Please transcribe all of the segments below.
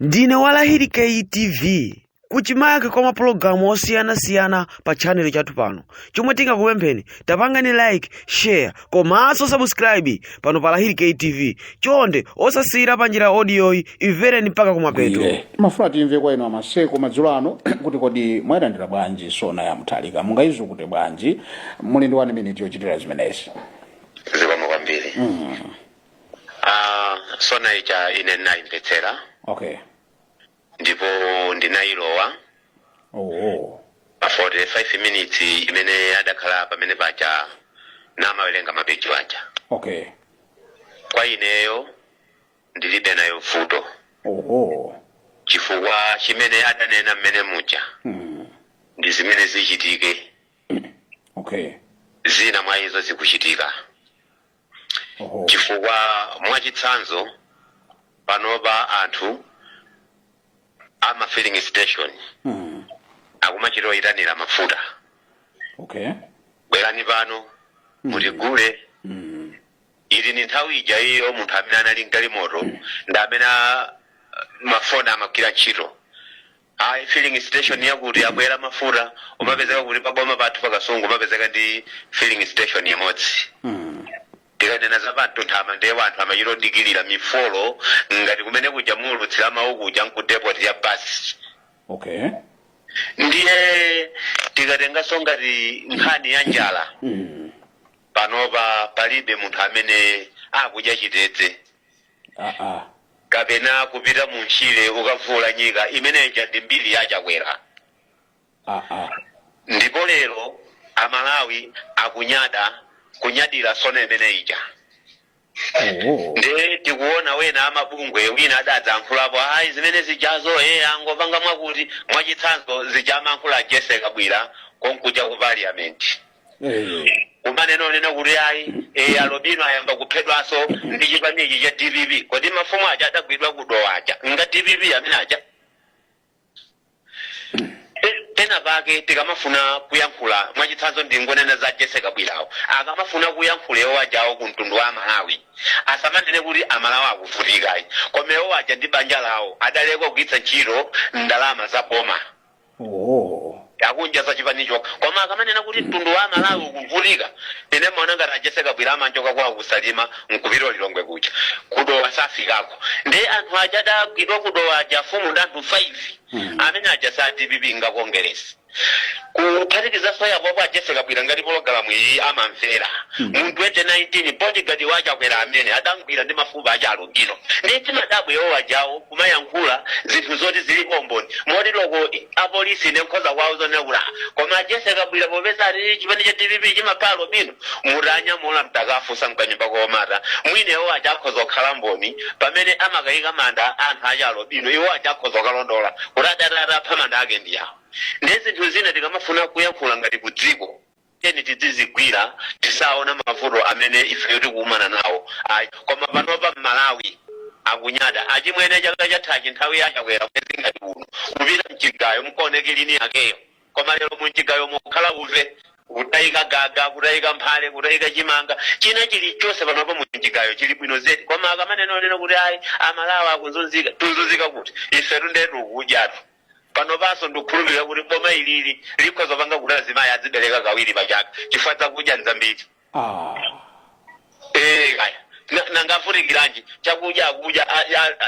Ndine Walahiri TV kuchimake kwa mapulogalamu osiyana pa channel chathu pano. Chomwe tingakupempheni tapangani like, share, komanso subscribe pano pa Walahiri TV. Chonde osasira panjira audio imvereni mpaka kumapeto. Mafuna timve kwa ino amaseko madzulo ano kuti kodi mwayilandira bwanji sona ya Mutharika. Mungaizo kuti bwanji muli ndi 1 minute yochitira zimenezi. Zikomo kwambiri. Sona icha ine naimvetsera. Okay. Ndipo ndinailowa. Pa 45 minutes imene adakhala pamene pacha namawerenga mapeji wacha. Okay. Kwa ineyo ndilibe nayo vuto. Chifukwa chimene adanena mmene mucha. Ndi zimene zichitike. Okay. Zina mwa izo zikuchitika. Chifukwa mwachitsanzo panopa anthu ama filling station akumachito itanira mafuta. Okay. Bwerani pano mutigule. Ili ni nthawi ija iyo munthu amene anali mgalimoto ndamene mafona amakira ntchito. Filling station yakuti abwera mafuta umapezeka kuti paboma pathu pakasungu umapezeka ndi filling station imodzi. Tikanena za bantu ntama ndiye wanthu amachito dikilira mifolo ngati kumene kuja mulutsira mawu kuja nkudepot ya basi. Okay. Ndiye tikatenganso ngati nkhani ya njala. Panopa palibe munthu amene akudya chitete. Kapena kupita mu Mchire ukavula nyika imeneja ndi mbiri yachakwera. Ndipo lero Amalawi kunyadira sona imene ija. Nde tikuona wena amabungwe wina adadzankhulapo zimene zijazo angopanga mwakuti mwachitsanzo zijamankhula Jesse Kabwira konkuja ku parliament. Kumaneno nena kuti alobino ayamba kuphedwaso ndi chipanichi cha DPP. Kodi mafumu aja adagwidwa kudowa aja nga DPP amene aja. Tena pake tikamafuna kuyankhula mwachitsanzo ndingonena za Jesse Kabwirawo akamafuna kuyankhulewo wajawo ku mtundu wa Malawi asamanene kuti Amalawi akuvutika komewo waja ndi banja lawo adaleka kugwiritsa ntchito ndalama za boma akunja za chipanicho koma akamanena kuti mtundu wa Malawi ukuvutika ine maona ngati Jesse Kabwira amanjoka kwa kusalima nkupita Lilongwe kucha kudowa safikako ndi anthu aja adagwidwa kudowa aja fumu ndi anthu 5 amene aja sa DPP ngakongeresi kuphatikiza soya popo Jesse Kabwira ngati pologalamu iyi amamvera mu 2019 bodyguard wacha kwera amene adangwira ndi mafupa aja alubino ndi timadabwe yo wajawo kumayankhula zinthu zoti zili bomboni moti loko apolisi nenkhoza kwawo zonekula koma Jesse Kabwira popeza ali chipani cha DPP chimapalo bino mutanya mola mtakafusa mkanyumba komata mwinewo waja akhoza kukhala mboni pamene amakayika manda anthu aja alubino iwo waja akhoza kalondola kutadadada pamanda ake ndiyawo. Nezi ntuzina tikamafuna kuyankhula ngati kudziko teni tizigwira tisaona mavuto amene ife tikukumana nawo koma panopa Malawi akunyada achimwene chaka chathachi nthawi yachakwera mwezi ngati uno kupita mchigayo mukaoneke lini yakeyo koma lero mchigayo mukhala uve kutayika gaga kutayika mphale kutayika chimanga china chilichonse panopa mchigayo chili bwino zedi koma akamanena kuti Amalawi akuzunzika tuzunzika kuti ife tundetu kudyatu pano baso ndukhulupirira kuti boma ilili likhoza panga kuti azimayi azibereka kawiri pachaka chifukwa kudya nzambiri. Kaya nangafunikiranje chakudya akudya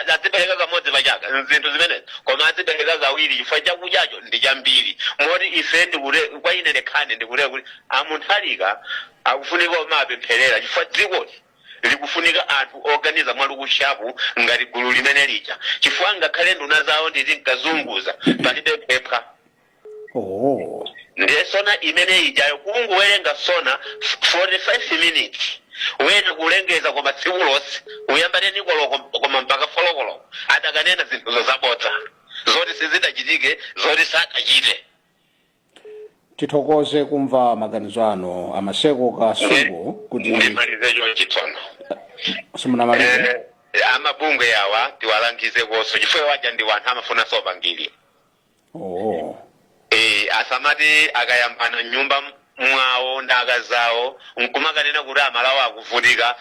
azibereka kamodzi pachaka zinthu zimene koma azibereka kawiri chifukwa chakudyacho ndi chambiri moti ife ndikule kwa ine lekhane ndikule kuti Mutharika akufunika omapempherera chifukwa dzikoli likufunika anthu organiza mwalukushapu ngati gulu limene lija chifukwa ngakhale nduna zawo nditi nkazunguza palibe phepha. Ndiye sona imene ijayo kungowerenga sona 45 minutes wena kulengeza kwa tsiku lonse uyambane ni koma mpaka folokolo adakanena zinthu zabodza zoti sizidachitike zoti sakachite. Tithokoze kumva maganizo ano amaseko kasungu kuti ndimalize chonchitsono. Simunamalize? Amabungwe yawa tiwalangize koso chifukwa waja ndi wanthu amafuna sopangiri. Asamati akayambana nyumba mwawo ndaka zawo nkumakanena kuti amalawo akuvutika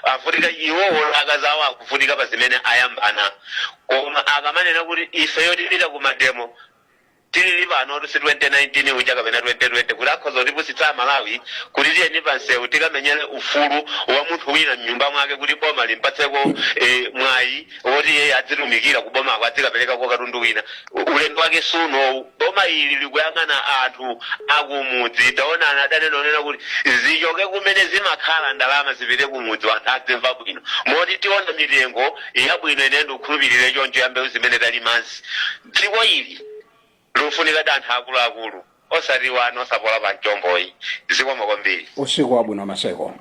avutika iwowo ndaka zawo akuvutika pa zimene ayambana koma akamanena kuti ifeyo tipita ku mademo tili pano tusi 2019 uja kapena 2020 kuti akhoza kutipusitsa Malawi kuti tiyeni pansewu tikamenyere ufulu wa munthu wina mnyumba mwake kuti boma limpatseko mwayi woti iye adzitumikira kubomako adzikaperekako katundu wina ulendo wake suno boma ili likuyang'ana anthu akumudzi taonana adanenonena kuti zichoke kumene zimakhala ndalama zipite kumudzi anthu adzimva bwino moti tiona mitengo yabwino ine ndikukhulupirire choncho yambewu zimene talimazi dziko ili lufunika danthu akuluakulu osati wanu osapola pa mchomboyi zikomo kwambiri usiku wabwino Maseko.